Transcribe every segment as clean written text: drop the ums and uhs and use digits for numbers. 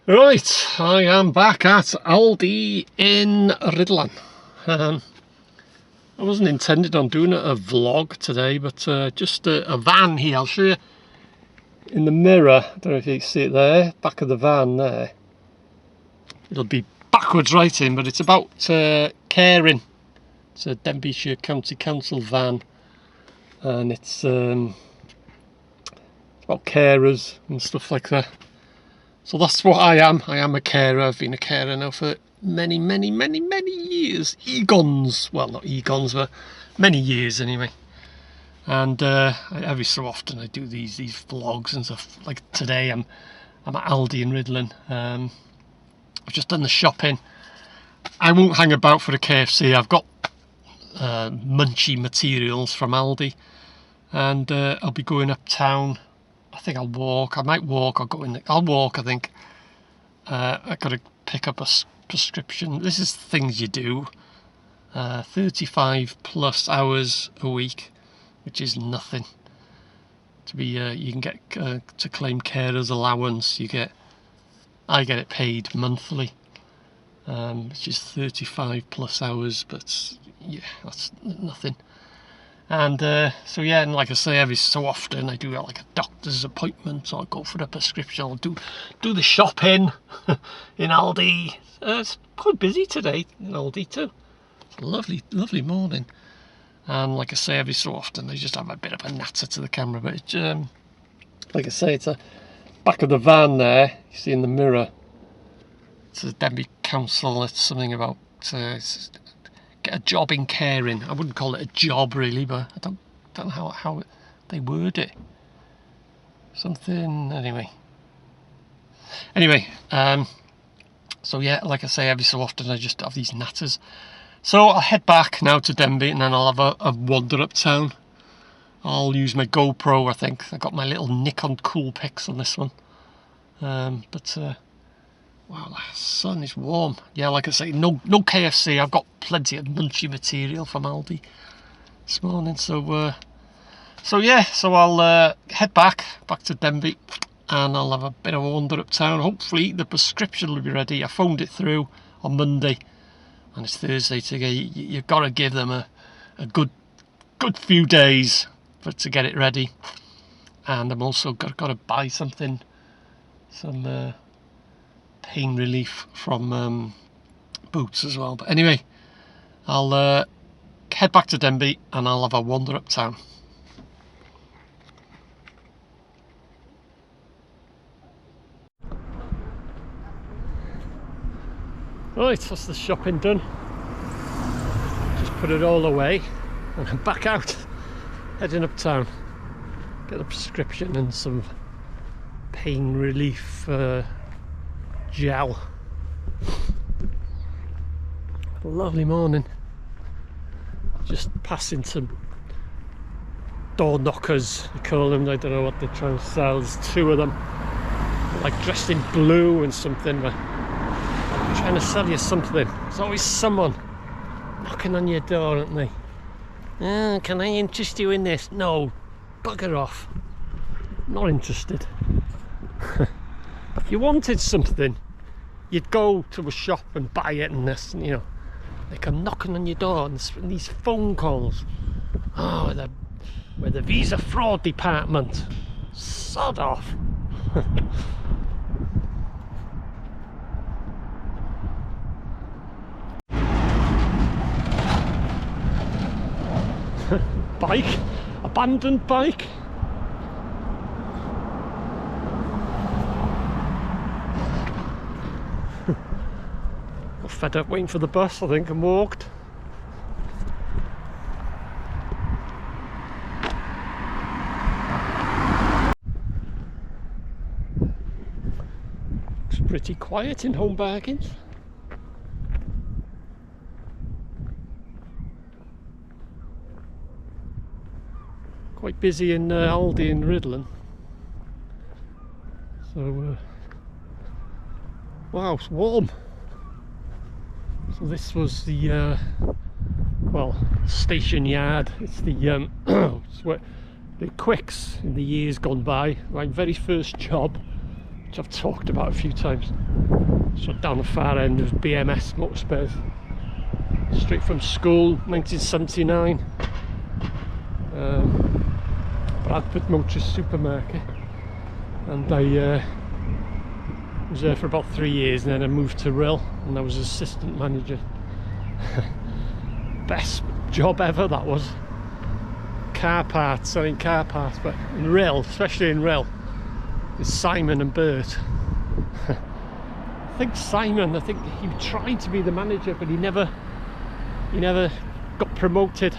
Right, I am back at Aldi in Rydlan. I wasn't intended on doing a vlog today, but just a van here. I'll show you in the mirror. I don't know if you can see it there, back of the van there. It'll be backwards writing, but it's about caring. It's a Denbighshire County Council van, and it's about carers and stuff like that. So that's what I am. I am a carer. I've been a carer now for many years. Eons. Well, not eons, but many years anyway. And every so often I do these vlogs and stuff. Like today I'm at Aldi in Rydlan. I've just done the shopping. I won't hang about for a KFC. I've got munchy materials from Aldi. And I'll be going uptown. I think I'll walk. I might walk. I'll walk, I think. I've got to pick up a prescription. This is things you do. 35 plus hours a week, which is nothing. To be, you can get to claim carers allowance. I get it paid monthly, which is 35 plus hours. But yeah, that's nothing. And so yeah, and like I say, every so often I do like a doctor's appointment, or I'll go for a prescription. I'll do the shopping in Aldi. It's quite busy today in Aldi too. It's a lovely morning. And like I say, every so often I just have a bit of a natter to the camera. But it's, like I say, it's a back of the van there. You see in the mirror. It's a Denbigh Council. It's something about. Get a job in caring. I wouldn't call it a job really, but I don't know how they word it. Something anyway. So yeah, like I say, every so often I just have these natters. So I'll head back now to Denbigh, and then I'll have a wander uptown. I'll use my GoPro. I think I got my little Nikon cool pics on this one. Wow, the sun is warm. Yeah, like I say, no KFC. I've got plenty of munchy material from Aldi this morning. So yeah, so I'll head back to Denbigh, and I'll have a bit of a wander uptown. Hopefully the prescription will be ready. I phoned it through on Monday, and it's Thursday today. You've got to give them a good few days to get it ready. And I'm also got to buy some pain relief from Boots as well. But anyway, I'll head back to Denbigh, and I'll have a wander uptown. Right, that's the shopping done. Just put it all away, and I'm back out, heading uptown. Get a prescription and some pain relief gel. Lovely morning. Just passing some door knockers, they call them. I don't know what they're trying to sell. There's two of them, like dressed in blue and something, but trying to sell you something. There's always someone knocking on your door, aren't they? Can I interest you in this? No, bugger off. Not interested. If you wanted something, you'd go to a shop and buy it, and this, you know, they come knocking on your door and these phone calls. Oh, we're the visa fraud department. Sod off. Bike, abandoned bike. Got fed up waiting for the bus, I think, and walked. It's pretty quiet in Home Bargains. Quite busy in Aldi in Rydlan. So wow, it's warm. So this was the well, station yard. It's the it's where the Quicks in the years gone by. My very first job which I've talked about a few times. So down the far end of BMS Motor Spares, straight from school, 1979. Bradford Motorist Supermarket, and I was there for about 3 years, and then I moved to Rill and I was assistant manager. Best job ever, that was. Car parts, selling car parts, but in Rill, especially in Rill, is Simon and Bert. I think Simon, he tried to be the manager, but he never got promoted.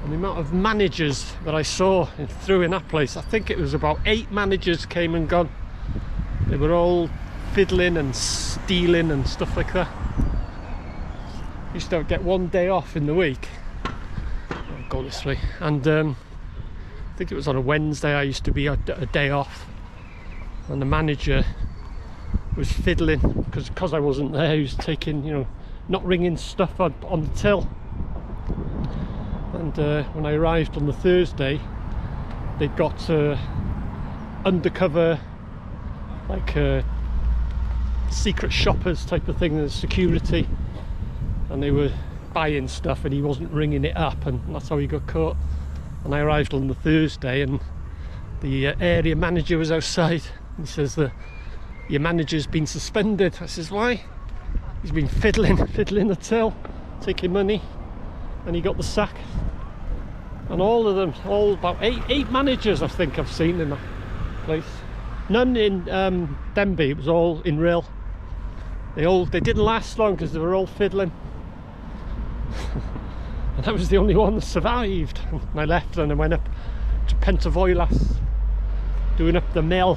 And the amount of managers that I saw through in that place, I think it was about 8 managers came and gone. They were all fiddling and stealing and stuff like that. Used to get 1 day off in the week. I'll go this way. And I think it was on a Wednesday I used to be a day off. And the manager was fiddling because I wasn't there. He was taking, you know, not ringing stuff on the till. And when I arrived on the Thursday, they got undercover, like secret shoppers type of thing, the security, and they were buying stuff and he wasn't ringing it up, and that's how he got caught. And I arrived on the Thursday and the area manager was outside. He says that your manager's been suspended. I says, why? He's been fiddling the till, taking money, and he got the sack. And all of them, about eight managers I think I've seen in that place. None in Denbigh, it was all in Rill. They didn't last long because they were all fiddling. And that was the only one that survived. And I left and I went up to Pentavoilas, doing up the mill,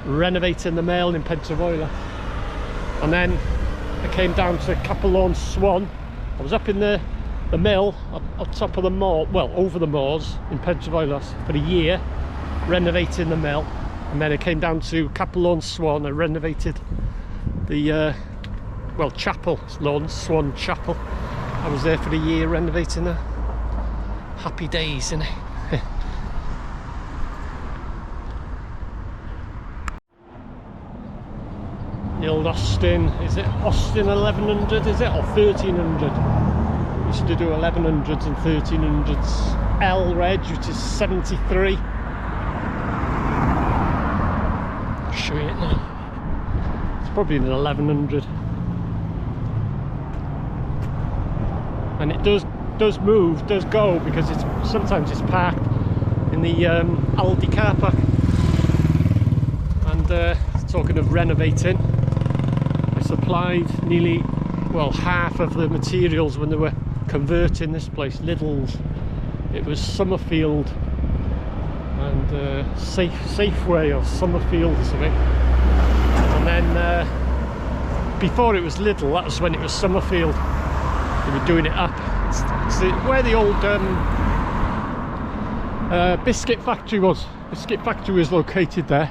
renovating the mill in Pentavoilas. And then I came down to Capel Swan. I was up in the mill on top of the moor, well, over the moors in Pentavoilas for a year, renovating the mill. And then I came down to Capel Swan and renovated the chapel, Lawn Swan Chapel. I was there for a year renovating that. Happy days, innit? The old Austin, is it Austin 1100, is it, or 1300? Used to do 1100s and 1300s. L Reg, which is 73. I'll show you it now. It's probably an 1100. And it does move, does go, because sometimes it's parked in the Aldi car park. And talking of renovating, I supplied nearly, well, half of the materials when they were converting this place, Lidl's. It was Summerfield and Safeway or Summerfield or something. And then before it was Lidl, that was when it was Summerfield. They were doing it up. It's where the old biscuit factory was. Biscuit factory was located there.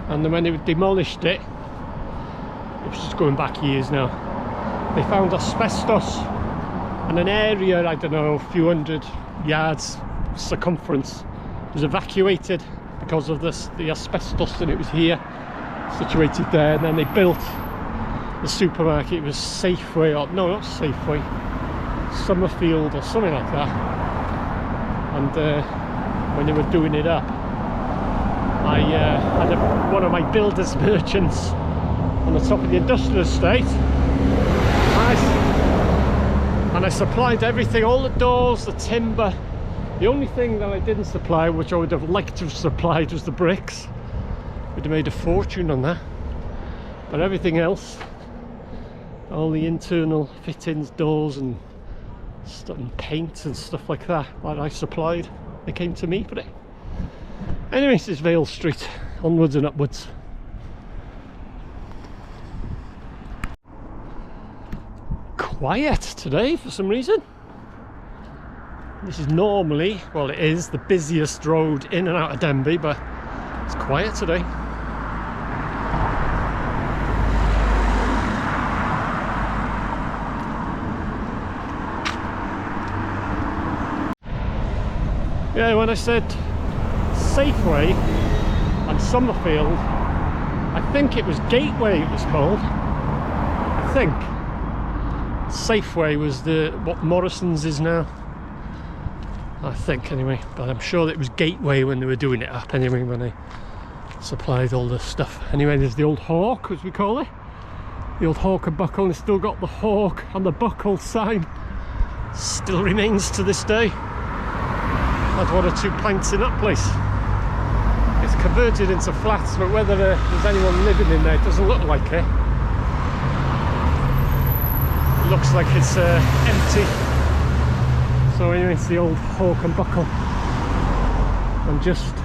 And then when they demolished it, it was just going back years now, they found asbestos and an area, I don't know, a few hundred yards circumference was evacuated because of this, the asbestos, and it was here, situated there. And then they built the supermarket. It was Safeway, or no, not Safeway, Summerfield or something like that. And when they were doing it up, I had one of my builders merchants on the top of the industrial estate, and I supplied everything, all the doors, the timber. The only thing that I didn't supply, which I would have liked to have supplied, was the bricks. Would have made a fortune on that. But everything else, all the internal fittings, doors and stuff, and paint and stuff like that I supplied, they came to me for it. Anyway, this is Vale Street, onwards and upwards. Quiet today for some reason. This is normally, well, it is the busiest road in and out of Denbigh, but it's quiet today. Yeah, when I said Safeway, and Summerfield. I think it was Gateway it was called. I think Safeway was what Morrison's is now. I think anyway, but I'm sure it was Gateway when they were doing it up anyway, when they supplied all the stuff. Anyway, there's the old hawk, as we call it. The old hawk and buckle, and it's still got the hawk and the buckle sign. Still remains to this day. Had 1 or 2 pints in that place. It's converted into flats, but whether there's anyone living in there, it doesn't look like it. It looks like it's empty. So anyway, it's the old hawk and buckle. And just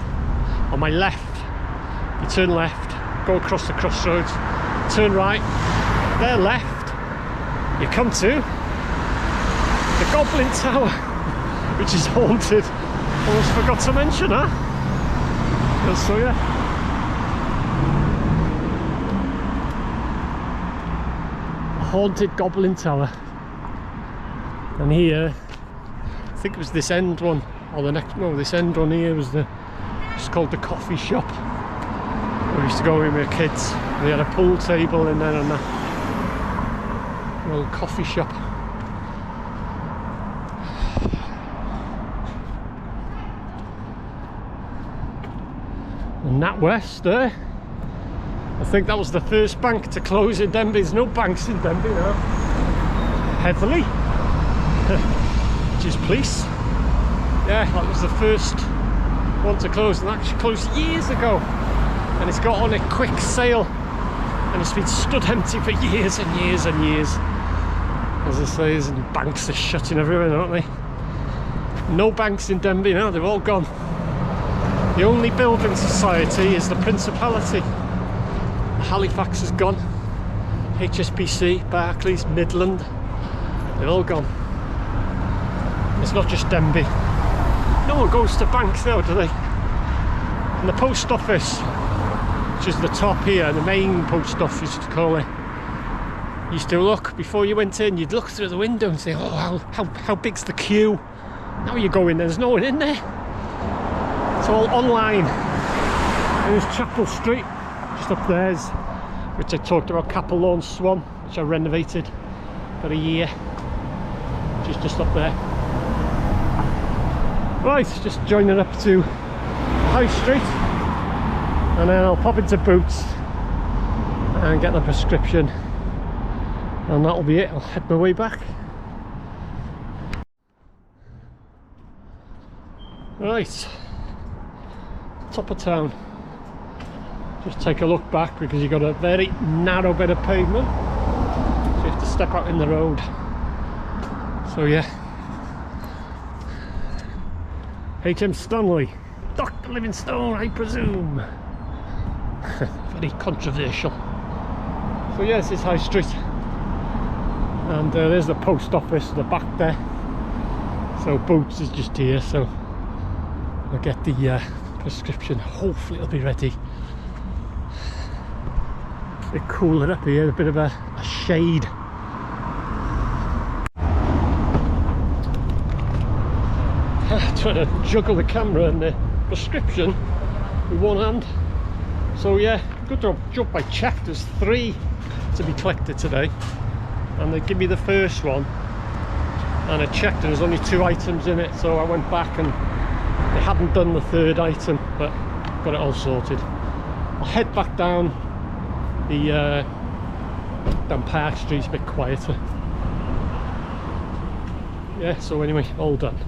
on my left, you turn left, go across the crossroads, turn right, there left, you come to the Goblin Tower, which is haunted. Almost forgot to mention that. So yeah. A haunted Goblin Tower. And here, I think it was this end one, or the next, no, this end one here was it's called the coffee shop. We used to go in with kids. We had a pool table in there and a little coffee shop. And NatWest there, I think that was the first bank to close in Denbigh. There's no banks in Denbigh now. Heatherley, which is police. Yeah, that was the first one to close, and actually closed years ago. And it's got on a quick sale, and it's been stood empty for years and years and years. As I say, and banks are shutting everywhere, aren't they? No banks in Denbigh now, they've all gone. The only building society is the Principality. Halifax is gone. HSBC, Barclays, Midland, they're all gone. It's not just Denbigh. No one goes to banks now, do they? And the post office, which is the top here, the main post office to call it, used to look, before you went in, you'd look through the window and say, oh, how big's the queue? Now you go in, there's no one in there. It's all online. And there's Chapel Street, just up there, which I talked about, Capel Lawn Swan, which I renovated for a year, which is just up there. Right, just joining up to High Street, and then I'll pop into Boots and get the prescription, and that'll be it. I'll head my way back. Right, top of town. Just take a look back because you've got a very narrow bit of pavement, so you have to step out in the road. So yeah, H.M. Stanley, Dr. Livingstone, I presume. Very controversial. So yeah, this is High Street, and there's the post office at the back there. So Boots is just here, so I'll get the prescription. Hopefully it'll be ready. A bit cooler up here, a bit of a shade. Trying to juggle the camera and the prescription with one hand. So yeah, good job I checked. There's 3 to be collected today, and they give me the first one, and I checked and there's only 2 items in it, so I went back and they hadn't done the 3rd item, but got it all sorted. I'll head back down the down Park Street, a bit quieter. Yeah, so anyway, all done.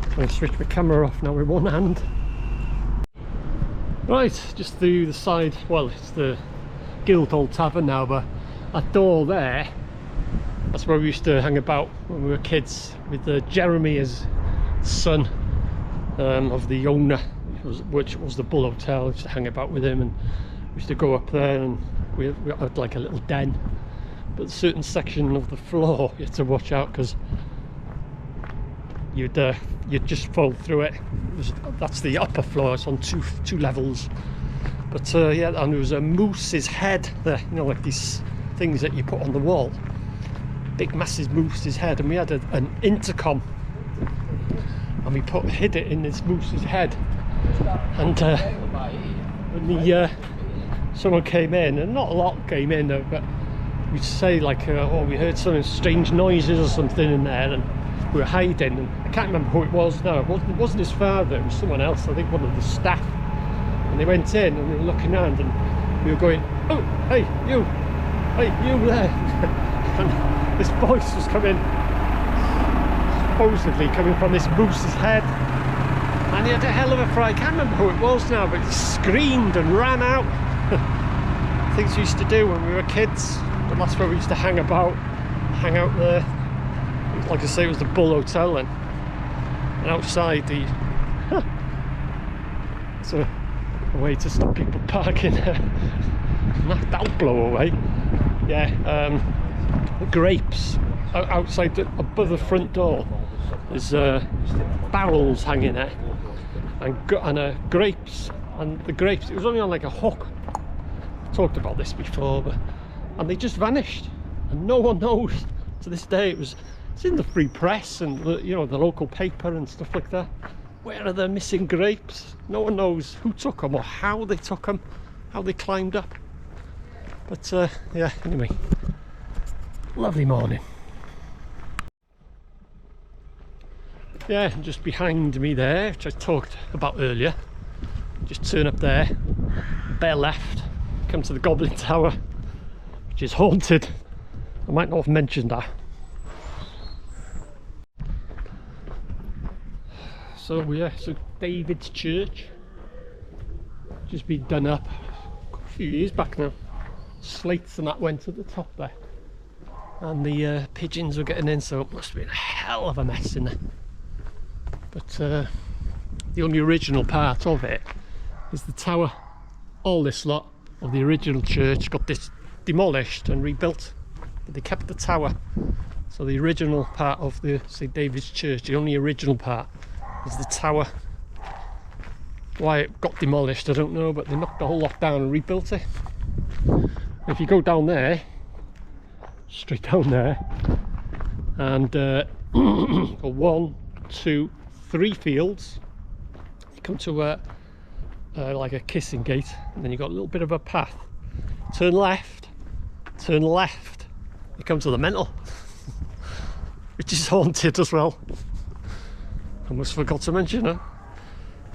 I'm going to switch my camera off now with one hand. Right, just through the side, well, it's the Guildhall Tavern now, but that door there, that's where we used to hang about when we were kids, with Jeremy, his son, of the owner, which was the Bull Hotel. We used to hang about with him, and we used to go up there, and we had like a little den, but a certain section of the floor you had to watch out, because you'd just fall through it. That's the upper floor, it's on two levels. But yeah, and there was a moose's head there, you know, like these things that you put on the wall. Big massive moose's head, and we had an intercom, and we hid it in this moose's head, And when someone came in, and not a lot came in though, but we'd say like, oh, we heard some strange noises or something in there, and we were hiding, and I can't remember who it was now. It wasn't his father, it was someone else, I think one of the staff. And they went in and we were looking around and we were going, oh, hey you there. And this voice was coming, supposedly coming from this moose's head, and he had a hell of a fright. I can't remember who it was now, but he screamed and ran out. Things we used to do when we were kids, but that's where we used to hang out there. Like I say, it was the Bull Hotel, and outside the it's a way to stop people parking there. That'll blow away. Yeah, the grapes outside above the front door, there's barrels hanging there, and grapes, and the grapes, it was only on like a hook. I've talked about this before, and they just vanished, and no one knows to this day. It's in the Free Press and the local paper and stuff like that. Where are the missing grapes? No one knows who took them or how they took them, how they climbed up. But yeah, anyway, lovely morning. Yeah, and just behind me there, which I talked about earlier, just turn up there, bear left, come to the Goblin Tower, which is haunted. I might not have mentioned that. So yeah, so David's Church, just been done up a few years back now. Slates and that went at the top there, and the pigeons were getting in, so it must have been a hell of a mess in there. But the only original part of it is the tower. All this lot of the original church got this demolished and rebuilt, but they kept the tower. So the original part of the St David's Church, the only original part, is the tower. Why it got demolished I don't know, but they knocked the whole lot down and rebuilt it. If you go down there, straight down there, and go 1, 2, 3 fields, you come to like a kissing gate, and then you've got a little bit of a path. Turn left, you come to the Mental, which is haunted as well. I almost forgot to mention it.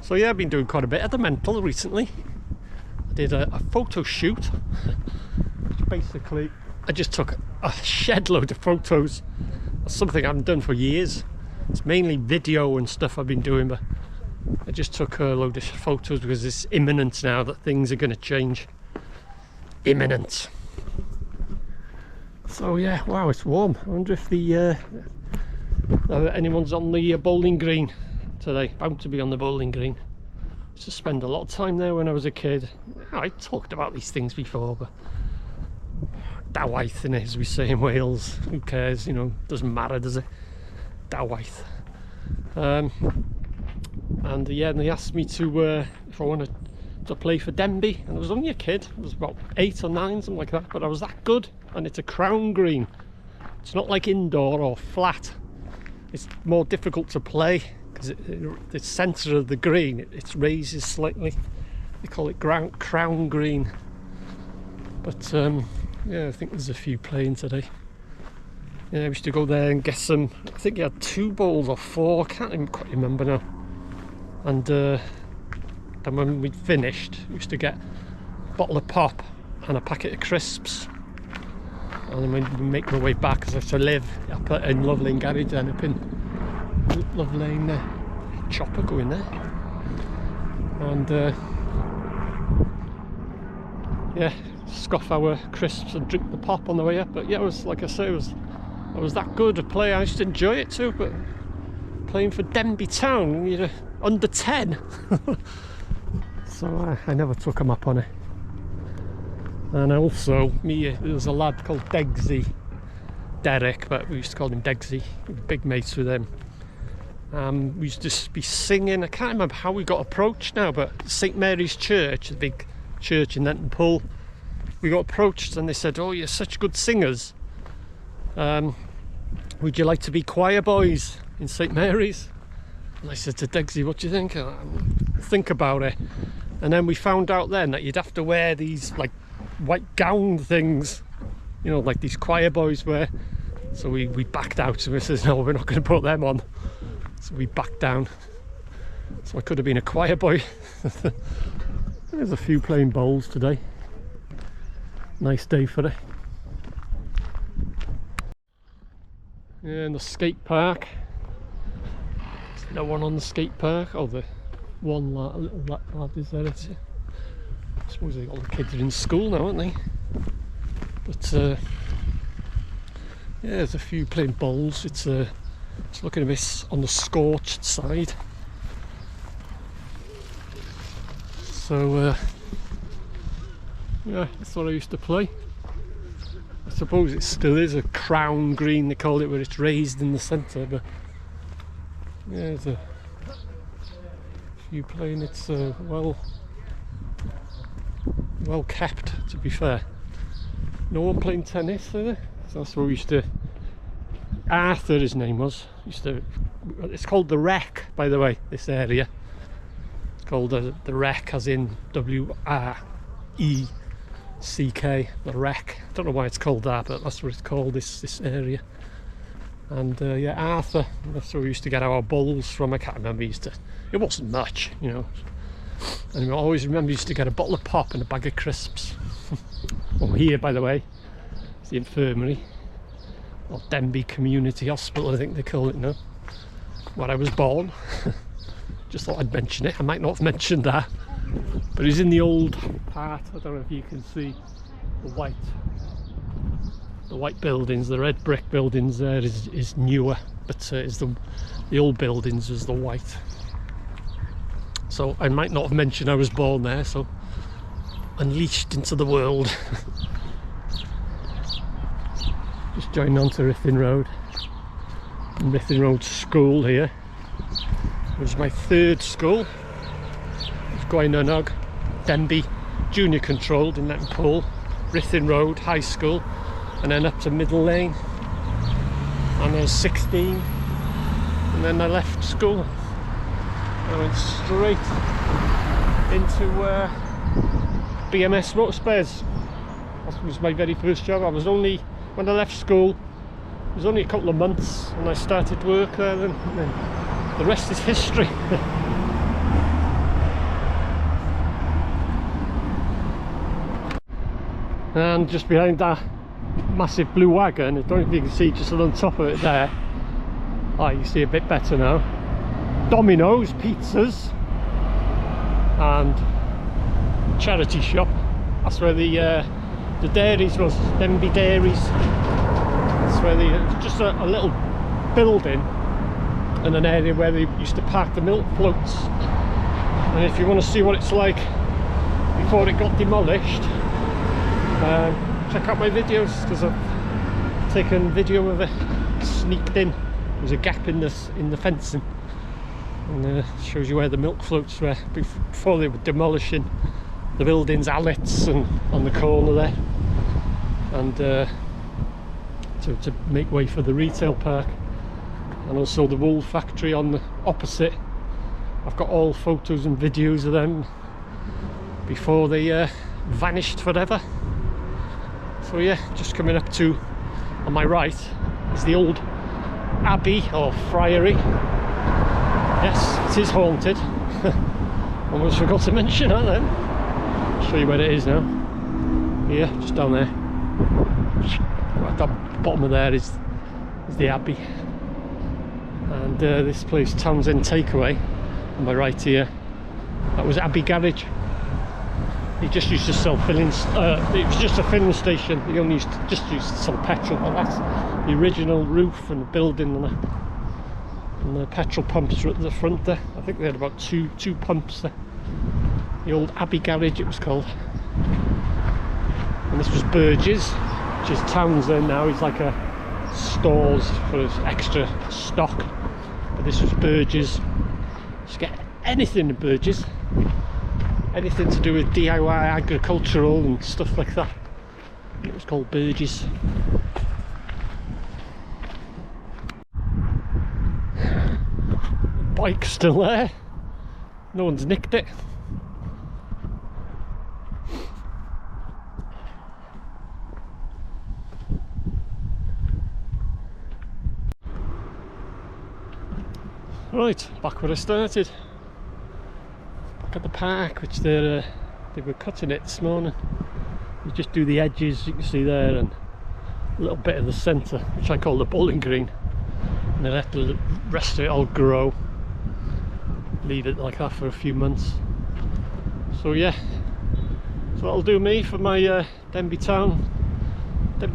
So yeah, I've been doing quite a bit at the Mental recently. I did a photo shoot, which basically I just took a shed load of photos. That's something I haven't done for years. It's mainly video and stuff I've been doing, but I just took a load of photos because it's imminent now that things are going to change. Imminent. So yeah, wow, it's warm. I wonder if anyone's on the bowling green today. Bound to be on the bowling green. I used to spend a lot of time there when I was a kid. I talked about these things before, but dawaith in it, as we say in Wales. Who cares, doesn't matter, does it? Dawaith. And yeah, and they asked me to if I wanted to play for Denbigh, and I was only a kid. I was about 8 or 9, something like that, but I was that good. And it's a crown green. It's not like indoor or flat. It's more difficult to play because the centre of the green, it raises slightly. They call it crown green. But yeah, I think there's a few playing today. Yeah, we used to go there and get some. I think you had 2 bowls or 4. I can't even quite remember now. And then when we'd finished, we used to get a bottle of pop and a packet of crisps. And then we'd make my way back, because I used to live up in Love Lane Garage, then up in Love Lane Chopper going there. And yeah, scoff our crisps and drink the pop on the way up. But yeah, it was, like I say, I was that good at play. I used to enjoy it too, but playing for Denbigh Town, you're under 10. So I never took them up on it. And also, there was a lad called Degsy, Derek, but we used to call him Degsy. We were big mates with him. We used to be singing. I can't remember how we got approached now, but St Mary's Church, the big church in Lenton Pool, we got approached and they said, "Oh, you're such good singers. Would you like to be choir boys in St Mary's?" And I said to Degsy, "What do you think?" think about it. And then we found out then that you'd have to wear these like white gown things, you know, like these choir boys wear. So we backed out, and we says, no, we're not going to put them on. So we backed down. So I could have been a choir boy. There's a few playing bowls today. Nice day for it. Yeah, and the skate park. There's no one on the skate park. Oh, the one little lad is there. I suppose all the kids are in school now, aren't they? But yeah, there's a few playing bowls. It's looking a bit on the scorched side. So yeah, that's what I used to play. I suppose it still is a crown green, they call it, where it's raised in the centre, but yeah, there's a few playing. It's well kept, to be fair. No one playing tennis, are there? So that's where we used to, Arthur his name was, it's called the Wreck, by the way, this area. It's called the Wreck, as in W-R-E-C-K, the Wreck. I don't know why it's called that, but that's what it's called, this area. And yeah, Arthur, that's where we used to get our bowls from. I can't remember, it wasn't much, you know. And I always remember used to get a bottle of pop and a bag of crisps. Well, here, by the way, it's the infirmary, or Denbigh Community Hospital, I think they call it now, where I was born. Just thought I'd mention it. I might not have mentioned that, but it's in the old part. I don't know if you can see the white buildings. The red brick buildings there is newer, but is the old buildings is the white. So I might not have mentioned I was born there, so unleashed into the world. Just joined onto Ruthin Road. Ruthin Road School here. It was my third school. It was Gwynnonog, Denbigh Junior Controlled in Lettenpool, Ruthin Road High School, and then up to Middle Lane. And I was 16, and then I left school. I went straight into BMS Motor Spares. That was my very first job. When I left school, it was only a couple of months, and I started work there. Then the rest is history. And just behind that massive blue wagon, I don't know if you can see just on top of it there. Oh, you see a bit better now. Domino's pizzas and charity shop. That's where the dairies was, Denbigh Dairies. That's where just a little building and an area where they used to park the milk floats. And if you want to see what it's like before it got demolished, check out my videos, because I've taken video of it, sneaked in. There's a gap in the fencing, and shows you where the milk floats were before they were demolishing the buildings, allets, and on the corner there, and to make way for the retail park, and also the wool factory on the opposite. I've got all photos and videos of them before they vanished forever. So yeah, just coming up to, on my right, is the old abbey or friary. Yes, it is haunted. Almost forgot to mention that then. I'll show you where it is now. Here, just down there. Right at the bottom of there is the abbey. And this place, Townsend Takeaway, on my right here, that was Abbey Garage. He just used to sell fillings. It was just a filling station. He only used to sell petrol. But that's the original roof and the building, and the petrol pumps are at the front there. I think they had about two pumps there. The old Abbey Garage, it was called. And this was Burgess, which is Townsend now. He's like a stores for his extra stock. But this was Burgess. Just get anything in Burgess. Anything to do with DIY agricultural and stuff like that. It was called Burgess. Bike's still there. No one's nicked it. Right, back where I started. Back at the park, which they were cutting it this morning. You just do the edges, you can see there, and a little bit of the centre, which I call the bowling green. And they let the rest of it all grow. Leave it like that for a few months. So yeah, so that'll do me for my Denbigh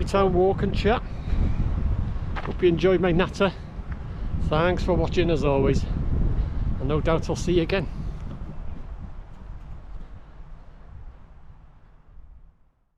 Town walk and chat. Hope you enjoyed my natter. Thanks for watching as always, and no doubt I'll see you again.